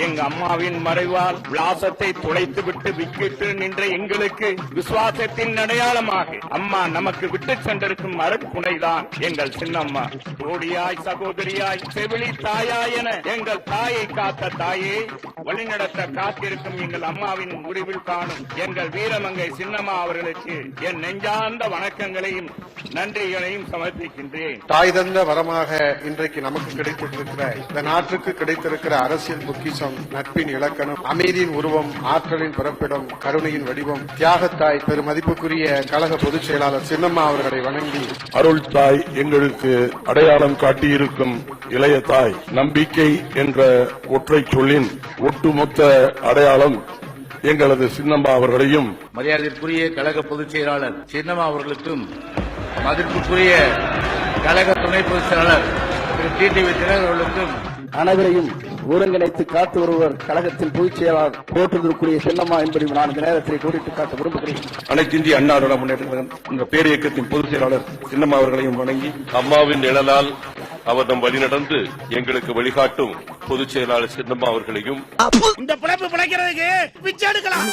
எங்க அம்மாவின் மறைவால் விலாசத்தை துளைத்துவிட்டு விக்கிட்டு நின்ற எங்களுக்கு விசுவாசத்தின் அடையாளமாக அம்மா நமக்கு விட்டு சென்றிருக்கும் அருட்குணைதான் எங்கள் சின்னம்மா. தோடியாய், சகோதரியாய், செவிலி தாயாய் என எங்கள் தாயை காத்த தாயே, வழிநடத்த காத்திருக்கும் எங்கள் அம்மாவின் முடிவில் காணும் எங்கள் வீரமங்கை சின்னம்மா அவர்களுக்கு என் நெஞ்சார்ந்த வணக்கங்களையும் நன்றிகளையும் சமர்ப்பிக்கின்றேன். தாய் தந்த வரமாக இன்றைக்கு நமக்கு கிடைத்திருக்கிற இந்த நாட்டுக்கு கிடைத்திருக்கிற அரசியல் பொக்கிஷம், நட்பின் இலக்கணம், அமைதியின் உருவம், ஆற்றலின் பிறப்பிடம், கருணையின் வடிவம், தியாகத்தாய் பெருமதிப்புக்குரிய கழக பொதுச் செயலாளர் சின்னம்மா அவர்களை வணங்கி, அருள் தாய் எங்களுக்கு அடையாளம் காட்டியிருக்கும் இளைய தாய், நம்பிக்கை என்ற ஒற்றை சொல்லின் ஒட்டுமொத்த அடையாளம் எங்களது சின்னம்மா அவர்களையும், மரியாதைக்குரிய கழக பொதுச் செயலாளர் சின்னம்மா அவர்களுக்கும், மதிப்புக்குரிய கழக துணை பொதுச் செயலாளர் திரு டிடிவி தினகரன் அவர்களுக்கும் அனைவரையும் ஒருங்கிணைத்து காத்து வருவர் கழகத்தின் பொதுச் செயலாளர் போற்றுதற்குரிய சின்னம்மா என்பதை நான் இந்த நேரத்தில் கோடிட்டு காட்ட விரும்புகிறேன். அனைத்து இந்திய அண்ணா திராவிட முன்னேற்ற கழகம் என்ற பேரியக்கத்தின் பொதுச் செயலாளர் சின்னம்மா அவர்களையும் வணங்கி, அம்மாவின் நிழலால் அவர் நம் வழிநடந்து எங்களுக்கு வழிகாட்டும் பொதுச் செயலாளர் சின்னம்மா அவர்களையும் இந்த பிழைப்பு பிழைக்கிறதுக்கு பிச்சை எடுக்கலாம்.